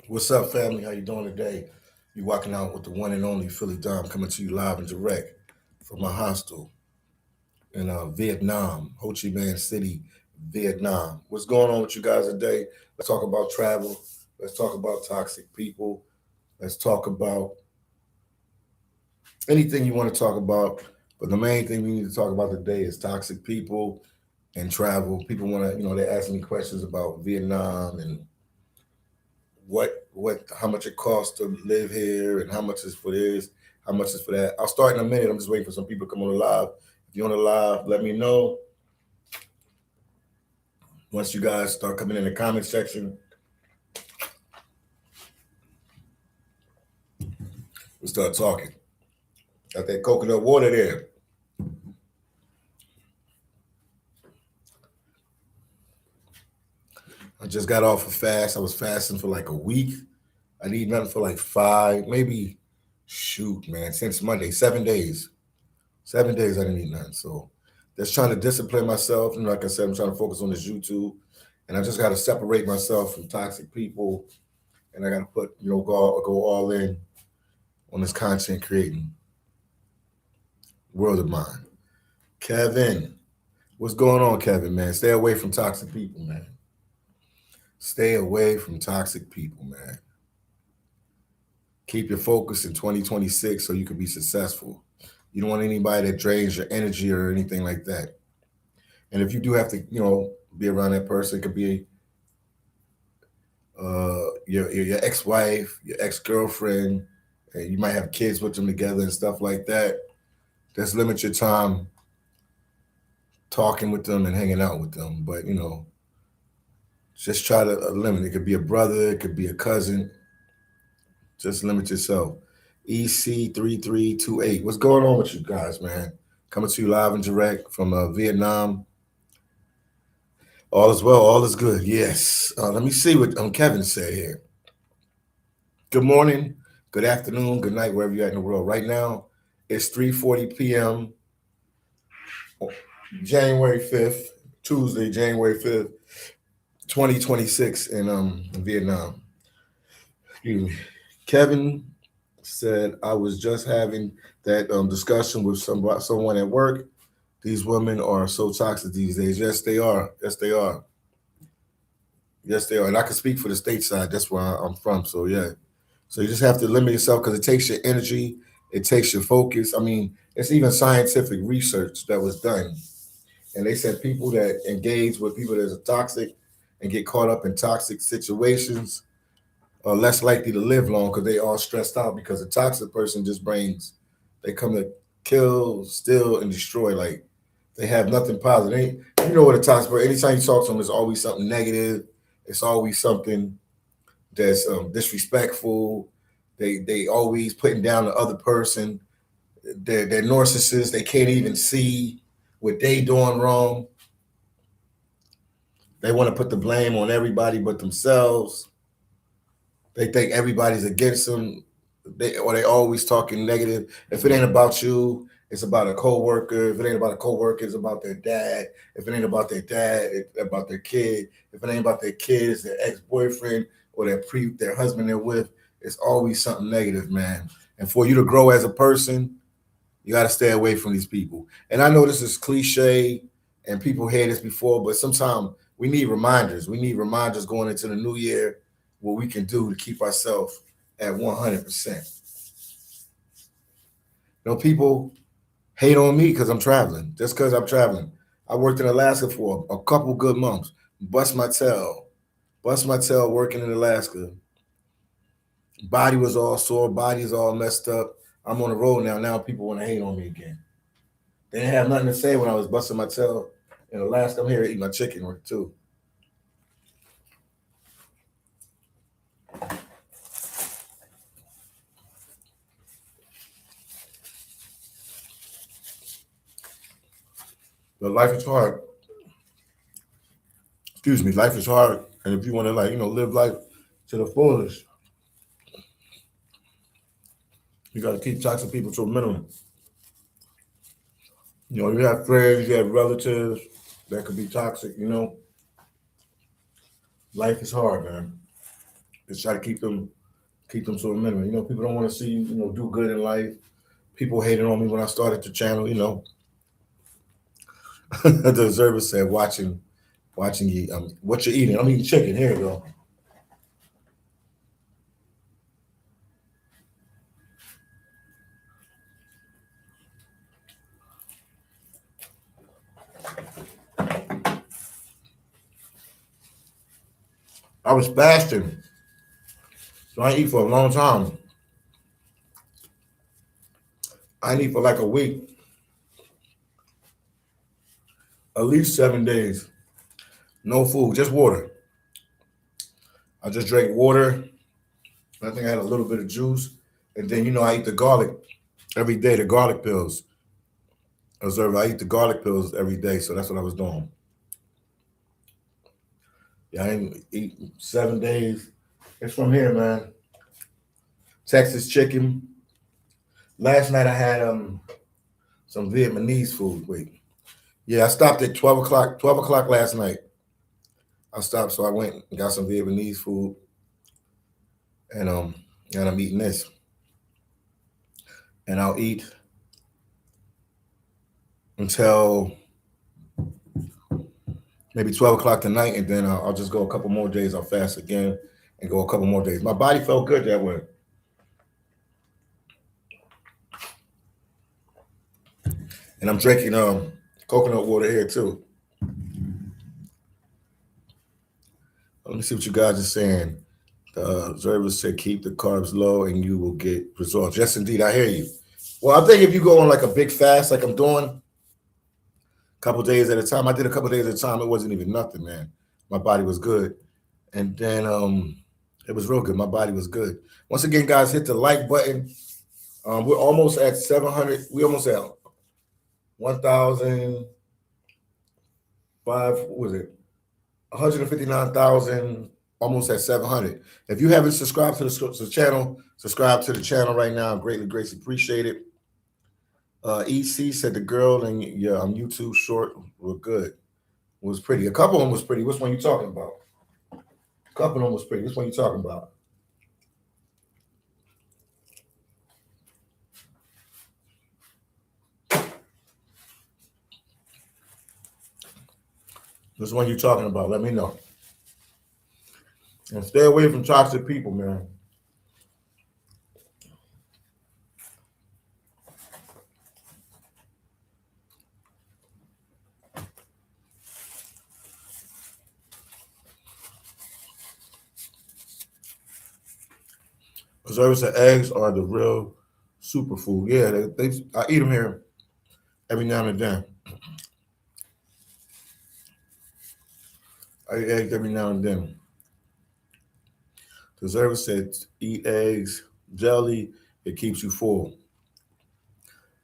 What's up, family? How you doing today? You walking out with the one and only Philly Dom coming to you live and direct from my hostel in Vietnam, Ho Chi Minh City, Vietnam. What's going on with you guys today? Let's talk about travel. Let's talk about toxic people. Let's talk about anything you want to talk about. But the main thing we need to talk about today is toxic people and travel. People want to, they're asking me questions about Vietnam and how much it costs to live here and how much is for this, how much is for that. I'll start in a minute. I'm just waiting for some people to come on the live. If you're on the live, let me know. Once you guys start coming in the comment section, we'll start talking. Got that coconut water there. I just got off a fast. I was fasting for like a week. I need nothing for like five, maybe shoot, man, since Monday, 7 days. 7 days I didn't eat nothing. So just trying to discipline myself. And like I said, I'm trying to focus on this YouTube. And I just got to separate myself from toxic people. And I got to go all in on this content creating world of mine. Kevin, what's going on, Kevin, man? Stay away from toxic people, man. Stay away from toxic people, man. Keep your focus in 2026 so you can be successful. You don't want anybody that drains your energy or anything like that. And if you do have to, be around that person, it could be your ex-wife, your ex-girlfriend, and you might have kids with them together and stuff like that. Just limit your time talking with them and hanging out with them. But just try to limit. It could be a brother, it could be a cousin. Just limit yourself. EC3328. What's going on with you guys, man? Coming to you live and direct from Vietnam. All is well, all is good. Yes. Let me see what Kevin said here. Good morning, good afternoon, good night, wherever you're at in the world. Right now, it's 3:40 p.m. January 5th, Tuesday, January 5th, 2026 in Vietnam. Excuse me. Kevin said, I was just having that discussion with someone at work. These women are so toxic these days. Yes, they are. Yes, they are. Yes, they are. And I can speak for the stateside. That's where I'm from. So, yeah. So you just have to limit yourself because it takes your energy. It takes your focus. I mean, it's even scientific research that was done. And they said people that engage with people that are toxic and get caught up in toxic situations are less likely to live long because they all stressed out because a toxic person just brings, they come to kill, steal, and destroy. Like they have nothing positive. You know what a toxic person, anytime you talk to them, it's always something negative. It's always something that's disrespectful. They always putting down the other person. They're narcissists. They can't even see what they doing wrong. They want to put the blame on everybody but themselves. They think everybody's against them. They always talking negative. If it ain't about you, it's about a coworker. If it ain't about a coworker, it's about their dad. If it ain't about their dad, it's about their kid. If it ain't about their kid, it's their ex-boyfriend or their husband they're with. It's always something negative, man. And for you to grow as a person, you got to stay away from these people. And I know this is cliche and people hear this before, but sometimes we need reminders. We need reminders going into the new year what we can do to keep ourselves at 100%. People hate on me because I'm traveling, just because I'm traveling. I worked in Alaska for a couple good months. Bust my tail working in Alaska. Body was all sore, body's all messed up. I'm on the road now. Now people want to hate on me again. They didn't have nothing to say when I was busting my tail in Alaska. I'm here to eat my chicken too. But life is hard. Excuse me, life is hard. And if you want to live life to the fullest, you got to keep toxic people to a minimum. You have friends, you have relatives that could be toxic. Life is hard, man. Just try to keep them to a minimum. You know, people don't want to see you, you know, do good in life. People hated on me when I started the channel. You know, the observer said, watching you. What you eating? I'm eating chicken. Here you go. I was fasting, so I eat for a long time. I eat for like a week, at least 7 days. No food, just water. I just drank water. I think I had a little bit of juice, and then you know I eat the garlic every day. The garlic pills. Observe, I eat the garlic pills every day, so that's what I was doing. Yeah, I didn't eat 7 days. It's from here, man. Texas chicken. Last night I had some Vietnamese food. Wait, yeah, I stopped at 12 o'clock. 12 o'clock last night. I stopped, so I went and got some Vietnamese food, and I'm eating this, and I'll eat until maybe 12 o'clock tonight, and then I'll just go a couple more days. I'll fast again and go a couple more days. My body felt good that way. And I'm drinking coconut water here too. Let me see what you guys are saying. The observer said keep the carbs low and you will get results. Yes, indeed, I hear you. Well, I think if you go on like a big fast, like I'm doing, a couple days at a time. I did a couple days at a time. It wasn't even nothing, man. My body was good, and then it was real good. My body was good. Once again, guys, hit the like button. We're almost at 700. We almost at 1,005. What was it? 159,000, almost at 700. If you haven't subscribed to the channel, subscribe to the channel right now. Greatly appreciate it. EC said the girl and your YouTube short were good. Was pretty. A couple of them was pretty. Which one you talking about? A couple of them was pretty. Which one you talking about? Which one you talking about? Let me know. And stay away from toxic people, man. Preservatives and eggs are the real superfood. Yeah, I eat them here every now and then. I eat eggs every now and then. Preservative said eat eggs, jelly, it keeps you full.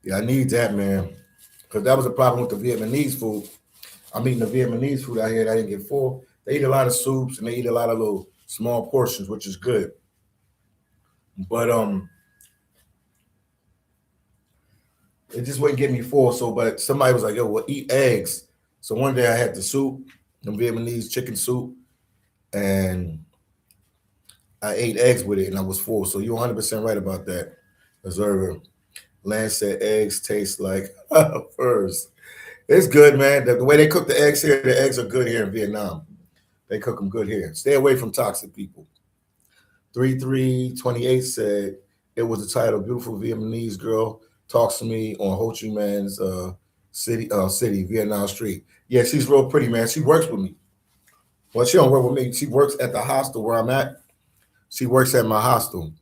Yeah, I need that, man. Because that was a problem with the Vietnamese food. I'm eating the Vietnamese food out here and I didn't get full. They eat a lot of soups and they eat a lot of little small portions, which is good. But it just wouldn't get me full. So, but somebody was like, "Yo, well, eat eggs." So one day I had the soup, the Vietnamese chicken soup, and I ate eggs with it, and I was full. So you're 100% right about that, observer. Lance said eggs taste like furs. It's good, man. The way they cook the eggs here, the eggs are good here in Vietnam. They cook them good here. Stay away from toxic people. 3328 said it was the title "Beautiful Vietnamese Girl Talks to Me on Ho Chi Minh's city, Vietnam Street." Yeah, she's real pretty, man. She works with me. Well, she don't work with me. She works at the hostel where I'm at. She works at my hostel.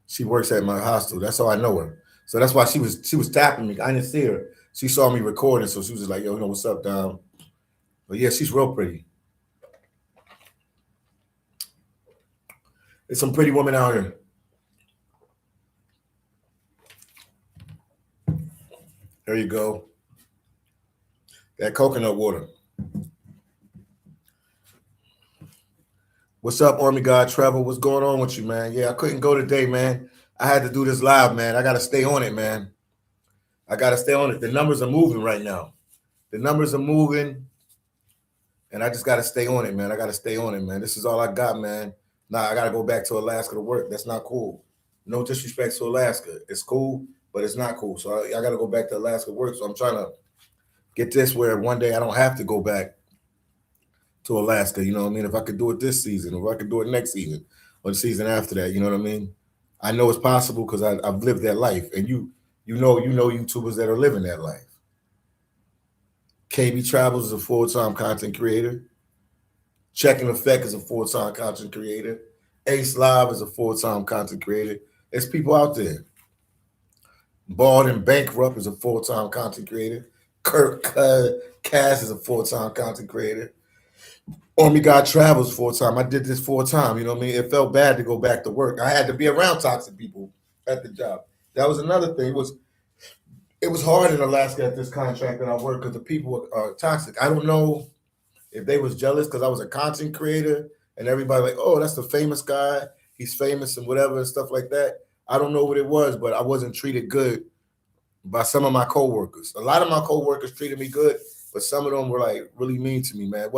She works at my hostel. That's how I know her. So that's why she was tapping me. I didn't see her. She saw me recording, so she was just like, "Yo, you know what's up, down?" But yeah, she's real pretty. There's some pretty women out here. There you go. That coconut water. What's up, Army God Trevor? What's going on with you, man? Yeah, I couldn't go today, man. I had to do this live, man. I got to stay on it, man. I got to stay on it. The numbers are moving right now. The numbers are moving, and I just got to stay on it, man. I got to stay on it, man. This is all I got, man. Nah, I got to go back to Alaska to work. That's not cool. No disrespect to Alaska. It's cool, but it's not cool. So I got to go back to Alaska to work. So I'm trying to get this where one day I don't have to go back to Alaska. You know what I mean? If I could do it this season, or if I could do it next season, or the season after that, you know what I mean? I know it's possible because I've lived that life, and you know YouTubers that are living that life. KB Travels is a full-time content creator. Checking Effect is a full-time content creator. Ace Live is a full-time content creator. There's people out there. Bald and Bankrupt is a full-time content creator. Kirk Cass is a full-time content creator. Army God Travels full-time. I did this full-time. You know what I mean? It felt bad to go back to work. I had to be around toxic people at the job. That was another thing. It was hard in Alaska at this contract that I worked because the people are toxic. I don't know if they was jealous because I was a content creator and everybody like, oh, that's the famous guy. He's famous and whatever and stuff like that. I don't know what it was, but I wasn't treated good by some of my coworkers. A lot of my coworkers treated me good, but some of them were like really mean to me, man.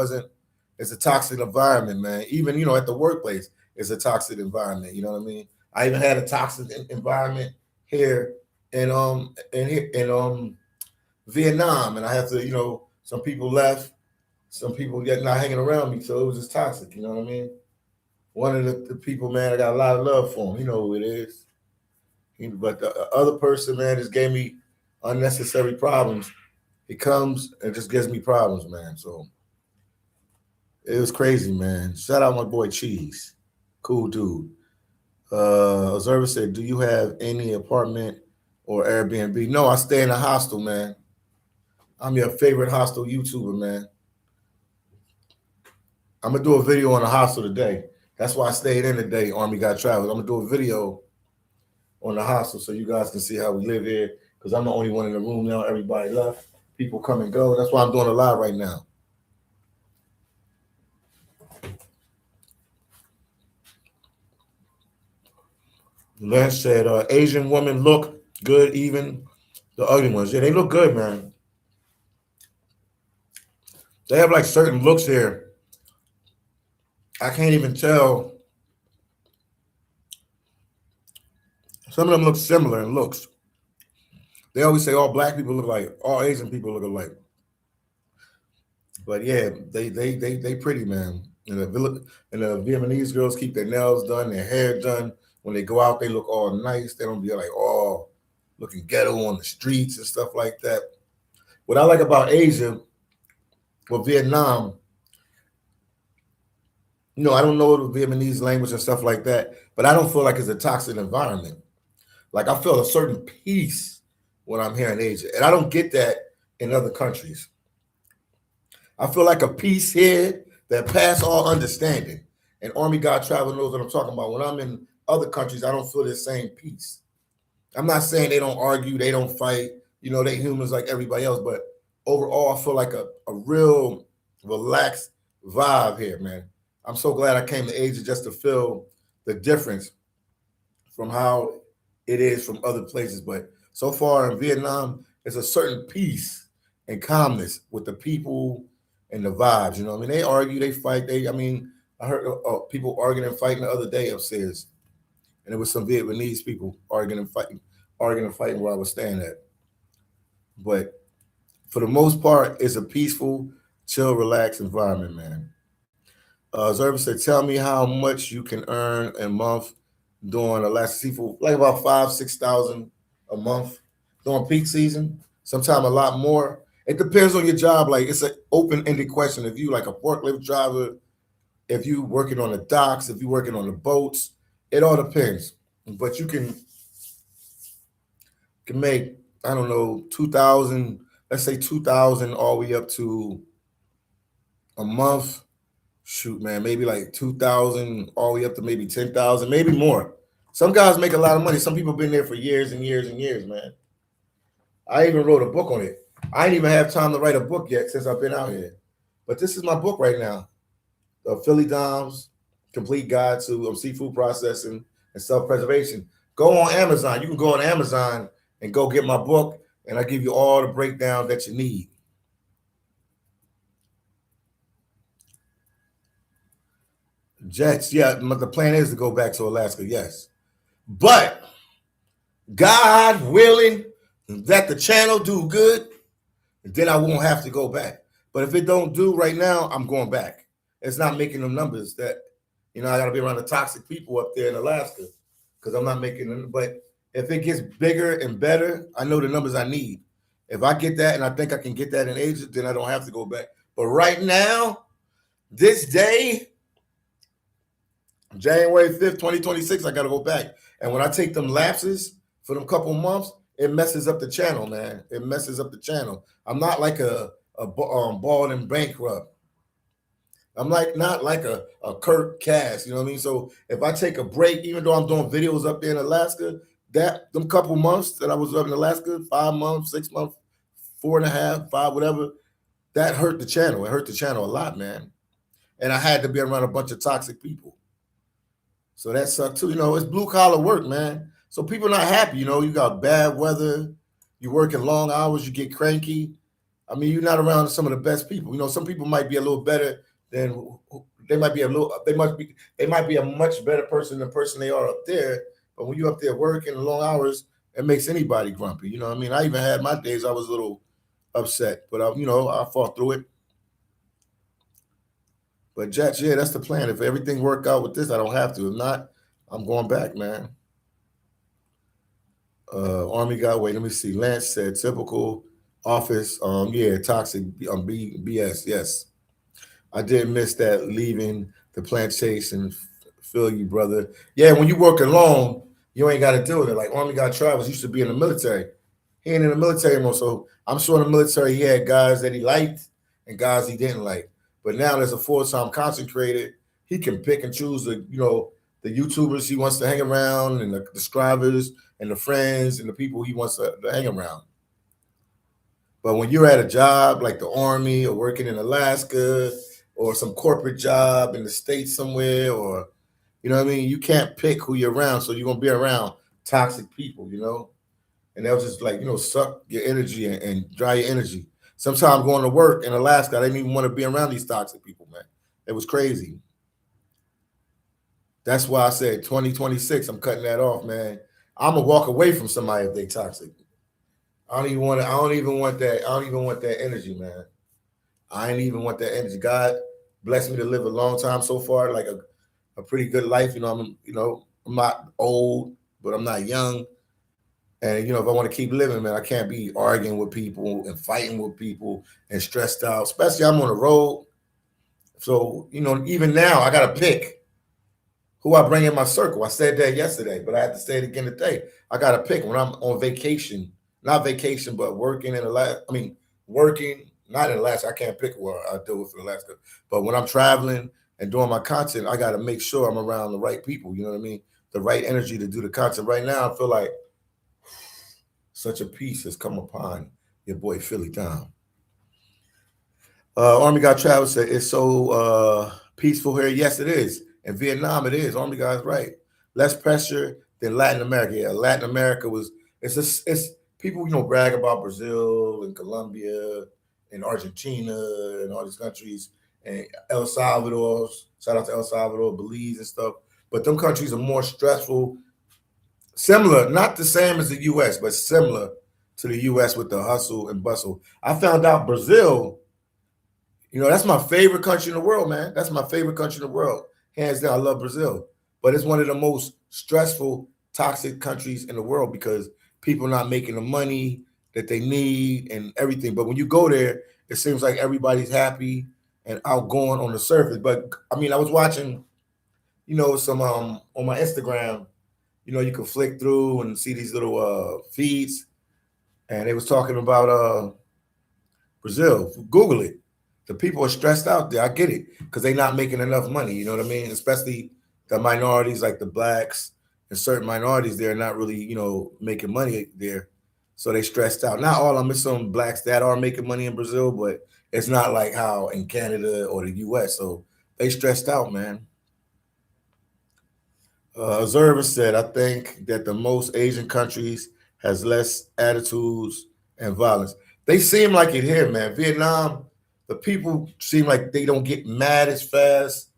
It's a toxic environment, man. Even, at the workplace, it's a toxic environment. You know what I mean? I even had a toxic environment here in Vietnam, and I have to, some people left, some people yet not hanging around me, so it was just toxic. You know what I mean? One of the people, man, I got a lot of love for him. You know who it is. But the other person, man, just gave me unnecessary problems. He comes and just gives me problems, man. So it was crazy, man. Shout out my boy Cheese. Cool dude. Observer said, do you have any apartment or Airbnb? No, I stay in a hostel, man. I'm your favorite hostel YouTuber, man. I'm going to do a video on a hostel today. That's why I stayed in today, Army Got Traveled. I'm going to do a video on the hostel so you guys can see how we live here because I'm the only one in the room now. Everybody left. People come and go. That's why I'm doing a live right now. Len said, Asian women look good, even the ugly ones. Yeah, they look good, man. They have like certain looks here. I can't even tell. Some of them look similar in looks. They always say all black people look alike, all Asian people look alike. But yeah, they pretty, man. And the Vietnamese girls keep their nails done, their hair done. When they go out, they look all nice. They don't be like all looking ghetto on the streets and stuff like that. What I like about Asia or Vietnam, I don't know the Vietnamese language and stuff like that, but I don't feel like it's a toxic environment. Like I feel a certain peace when I'm here in Asia, and I don't get that in other countries. I feel like a peace here that pass all understanding. And Army God Travel knows what I'm talking about. When I'm in other countries, I don't feel the same peace. I'm not saying they don't argue, they don't fight, they humans like everybody else, but overall, I feel like a real relaxed vibe here, man. I'm so glad I came to Asia just to feel the difference from how it is from other places. But so far in Vietnam, there's a certain peace and calmness with the people and the vibes. You know what I mean? They argue, they fight. I heard people arguing and fighting the other day upstairs. And it was some Vietnamese people arguing and fighting where I was staying at. But for the most part, it's a peaceful, chill, relaxed environment, man. Zerva said, tell me how much you can earn a month during Alaska seafood, like about 5,000-6,000 a month during peak season. Sometimes a lot more. It depends on your job. Like it's an open-ended question. If you like a forklift driver, if you working on the docks, if you working on the boats, it all depends. But you can make, I don't know, 2,000, let's say 2,000 all the way up to a month. Shoot, man, maybe like 2,000 all the way up to maybe 10,000, maybe more. Some guys make a lot of money. Some people have been there for years and years and years, man. I even wrote a book on it. I didn't even have time to write a book yet since I've been out here. But this is my book right now. The Philly Dom's Complete Guide to Seafood Processing and Self-Preservation. Go on Amazon. You can go on Amazon and go get my book, and I give you all the breakdown that you need. Jets, yeah, the plan is to go back to Alaska, yes. But God willing, that the channel do good, then I won't have to go back. But if it don't do right now, I'm going back. It's not making them numbers that, I got to be around the toxic people up there in Alaska because I'm not making them. But if it gets bigger and better, I know the numbers I need. If I get that and I think I can get that in Asia, then I don't have to go back. But right now, this day, January 5th, 2026, I got to go back. And when I take them lapses for them couple months, it messes up the channel, man. It messes up the channel. I'm not like a bald and bankrupt. I'm like not like a Kurt Cass, you know what I mean? So if I take a break, even though I'm doing videos up there in Alaska, that them couple months that I was up in Alaska, 5 months, 6 months, 4.5, 5, whatever, that hurt the channel. It hurt the channel a lot, man. And I had to be around a bunch of toxic people. So that sucked too. It's blue collar work, man. So people not happy. You got bad weather, you working long hours, you get cranky. I mean, you're not around some of the best people. Some people might be a little better than they might be a much better person than the person they are up there. But when you up there working long hours, it makes anybody grumpy. You know what I mean? I even had my days I was a little upset, but I fought through it. But Jets, yeah, that's the plan. If everything work out with this, I don't have to. If not, I'm going back, man. Army guy, wait, let me see. Lance said typical office, yeah, toxic BS. Yes. I did miss that leaving the plantation. Feel you, brother. Yeah, when you work alone, you ain't got to deal with it. Like Army guy Travis used to be in the military. He ain't in the military anymore. So I'm sure in the military he had guys that he liked and guys he didn't like. But now there's a full-time concentrated. He can pick and choose the YouTubers he wants to hang around and the subscribers and the friends and the people he wants to hang around. But when you're at a job like the Army or working in Alaska or some corporate job in the States somewhere, or you know what I mean, you can't pick who you're around. So you're gonna be around toxic people, and they'll just suck your energy and dry your energy. Sometimes going to work in Alaska, I didn't even want to be around these toxic people, man. It was crazy. That's why I said 2026, I'm cutting that off, man. I'm gonna walk away from somebody if they toxic. I don't even want that energy, man. I ain't even want that energy. God blessed me to live a long time so far, like a pretty good life. I'm not old, but I'm not young. And if I want to keep living, man, I can't be arguing with people and fighting with people and stressed out. Especially I'm on the road. So, even now I gotta pick who I bring in my circle. I said that yesterday, but I have to say it again today. I gotta pick when I'm on vacation, not vacation, but working in Alaska. I mean, working not in Alaska. I can't pick where I do it for Alaska. But when I'm traveling and doing my content, I gotta make sure I'm around the right people. You know what I mean? The right energy to do the content. Right now, I feel like such a peace has come upon your boy Philly Town. Army Guy Travis said it's so peaceful here. Yes, it is. In Vietnam, it is. Army Guy's right. Less pressure than Latin America. Yeah, Latin America it's people brag about Brazil and Colombia and Argentina and all these countries and El Salvador. Shout out to El Salvador, Belize and stuff. But them countries are more stressful. Similar, not the same as the U.S., but similar to the U.S. with the hustle and bustle. I found out Brazil, that's my favorite country in the world, man. That's my favorite country in the world. Hands down, I love Brazil. But it's one of the most stressful, toxic countries in the world because people not making the money that they need and everything. But when you go there, it seems like everybody's happy and outgoing on the surface. But I mean, I was watching, some on my Instagram, you can flick through and see these little feeds. And they was talking about Brazil. Google it. The people are stressed out there. I get it because they're not making enough money. You know what I mean? Especially the minorities like the blacks and certain minorities, they're not really, making money there. So they stressed out. Not all of them. There's some blacks that are making money in Brazil, but it's not like how in Canada or the US. So they stressed out, man. Observer said, I think that the most Asian countries has less attitudes and violence. They seem like it here, man. Vietnam, the people seem like they don't get mad as fast.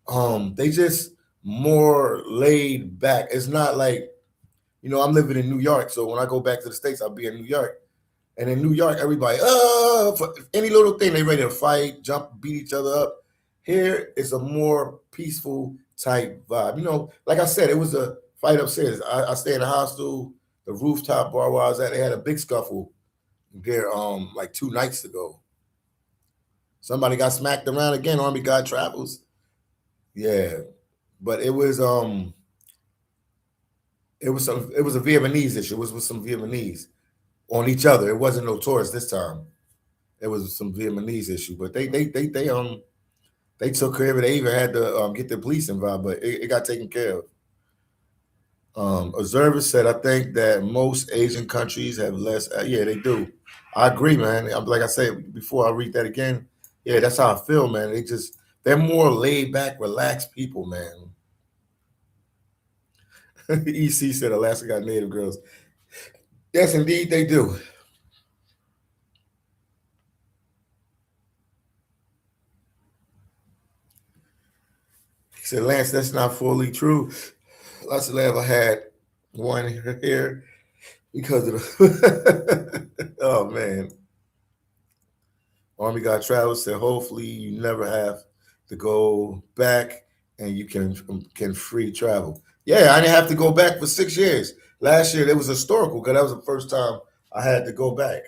They just more laid back. It's not like, I'm living in New York, so when I go back to the States, I'll be in New York. And in New York, everybody, for any little thing, they ready to fight, jump, beat each other up. Here, it's a more peaceful type vibe. Like I said, it was a fight upstairs. I stay in a hostel, the rooftop bar where I was at. They had a big scuffle there, like 2 nights ago. Somebody got smacked around again. Army God travels. Yeah, but it was a Vietnamese issue. It was with some Vietnamese on each other. It wasn't no tourists this time. It was some Vietnamese issue, but they took care of it. They even had to get the police involved, but it got taken care of. Observer said, I think that most Asian countries have less. Yeah, they do. I agree, man. Like I said before, I read that again. Yeah, that's how I feel, man. They're more laid back, relaxed people, man. EC said Alaska got native girls. Yes, indeed, they do. He said, Lance, that's not fully true. Lots of love. I had one here because of the. Oh man, Army got travel said. Hopefully, you never have to go back, and you can free travel. Yeah, I didn't have to go back for 6 years. Last year, it was historical because that was the first time I had to go back.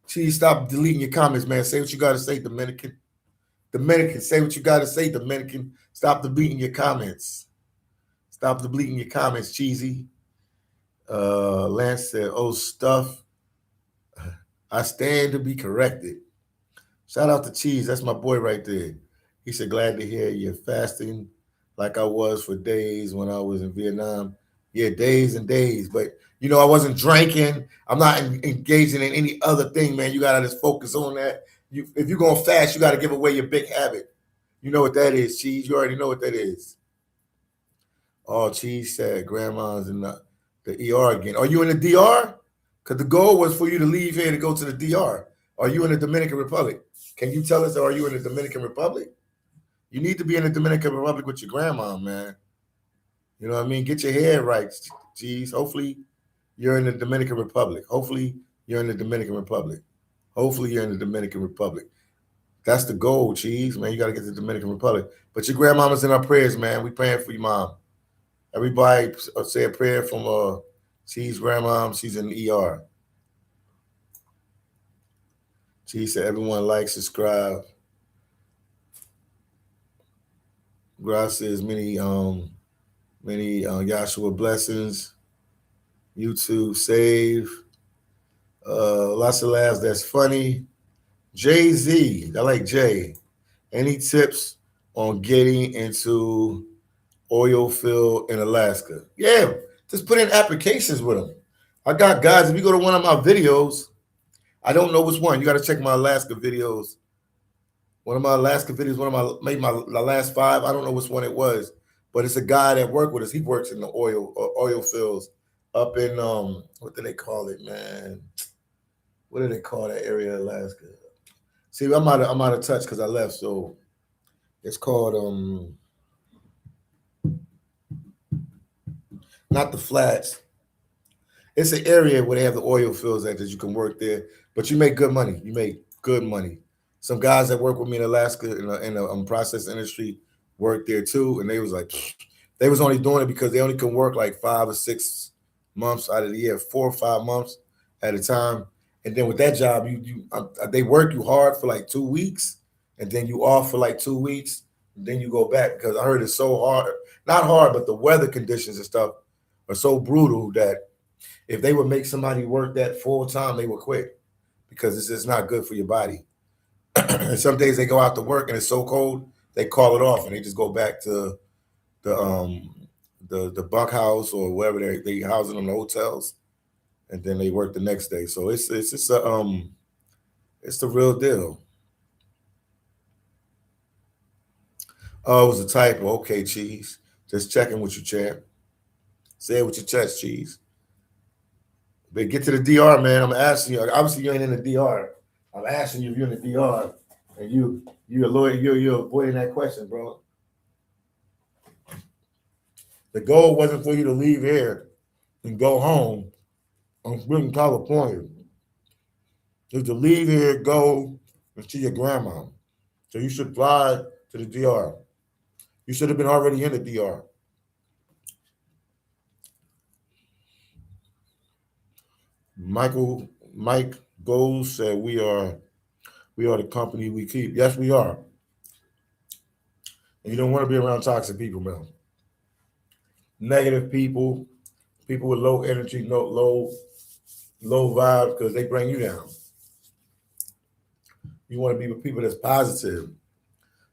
Geez, stop deleting your comments, man. Say what you got to say, Dominican. Dominican, say what you got to say, Dominican. Stop deleting your comments. Stop deleting your comments, cheesy. Lance said, "Oh, stuff. I stand to be corrected." Shout out to Cheese. That's my boy right there. He said, "Glad to hear you're fasting like I was for days when I was in Vietnam." Yeah, days and days. But, I wasn't drinking. I'm not engaging in any other thing, man. You got to just focus on that. If you're going to fast, you got to give away your big habit. You know what that is, Cheese. You already know what that is. Oh, Cheese said grandma's in the ER again. Are you in the DR? Because the goal was for you to leave here to go to the DR. Are you in the Dominican Republic? Can you tell us, are you in the Dominican Republic? You need to be in the Dominican Republic with your grandma, man. You know what I mean? Get your head right, Cheese. Hopefully you're in the Dominican Republic. Hopefully you're in the Dominican Republic. Hopefully you're in the Dominican Republic. That's the goal, Cheese, man. You got to get to the Dominican Republic. But your grandmama's in our prayers, man. We praying for your mom. Everybody say a prayer from Cheese grandma. She's in the ER. She said, everyone like, subscribe. Gracias, many Yahshua blessings. YouTube save. Lots of laughs. That's funny. Jay-Z, I like Jay. Any tips on getting into oil field in Alaska? Yeah, just put in applications with them. I got guys. If you go to one of my videos, I don't know which one. You got to check my Alaska videos. One of my Alaska videos, maybe my last 5. I don't know which one it was, but it's a guy that worked with us. He works in the oil fields up in what do they call it, man? What do they call that area of Alaska? See, I'm out of touch because I left. So it's called not the flats. It's an area where they have the oil fields at that you can work there, but you make good money. You make good money. Some guys that work with me in Alaska in the process industry work there too, and they was like, they was only doing it because they only can work like 5 or 6 months out of the year, 4 or 5 months at a time. And then with that job, they work you hard for like 2 weeks, and then you off for like 2 weeks, and then you go back because I heard it's so hard, not hard, but the weather conditions and stuff are so brutal that if they would make somebody work that full time, they would quit because it's just not good for your body. And some days they go out to work and it's so cold, they call it off and they just go back to the bunkhouse or wherever they house them in the hotels, and then they work the next day. So it's the real deal. Oh, it was a typo. Okay, Cheese. Just checking with you, champ. Say it with your chest, Cheese. But get to the DR, man. I'm asking you. Obviously, you ain't in the DR. I'm asking you if you're in the DR, and you're a lawyer. You're avoiding that question, bro. The goal wasn't for you to leave here and go home in California. It was to leave here, go and see your grandma. So you should fly to the DR. You should have been already in the DR. Mike Gold said we are the company we keep. Yes, we are. And you don't want to be around toxic people, man. Negative people, people with low energy, no low vibes, because they bring you down. You want to be with people that's positive,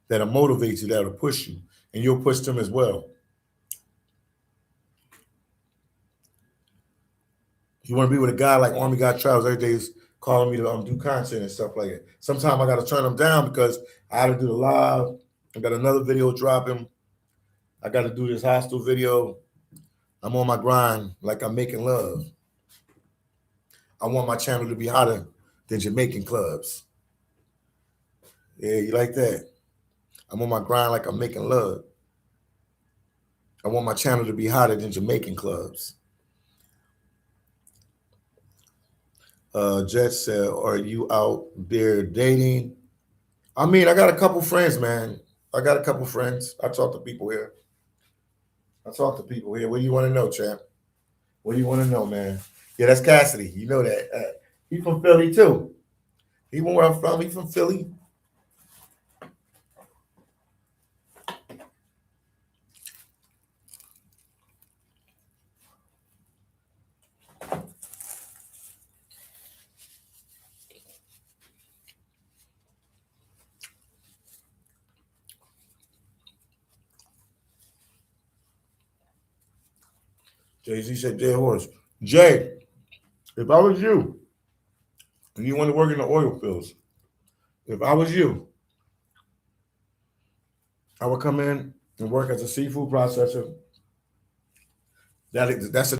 that'll motivate you, that'll push you, and you'll push them as well. You want to be with a guy like Army Guy Travels every day is calling me to do content and stuff like that. Sometimes I got to turn them down because I got to do the live. I got another video dropping. I got to do this hostile video. I'm on my grind like I'm making love. I want my channel to be hotter than Jamaican clubs. Yeah, you like that? I'm on my grind like I'm making love. I want my channel to be hotter than Jamaican clubs. Jet said, "Are you out there dating?" I mean, I got a couple friends, man. I got a couple friends. I talk to people here. I talk to people here. What do you want to know, champ? What do you want to know, man? Yeah, that's Cassidy. You know that. He from Philly too. He from where I'm from. He from Philly. Jay-Z said, Jay Horse. Jay, if I was you and you want to work in the oil fields, if I was you, I would come in and work as a seafood processor. That's a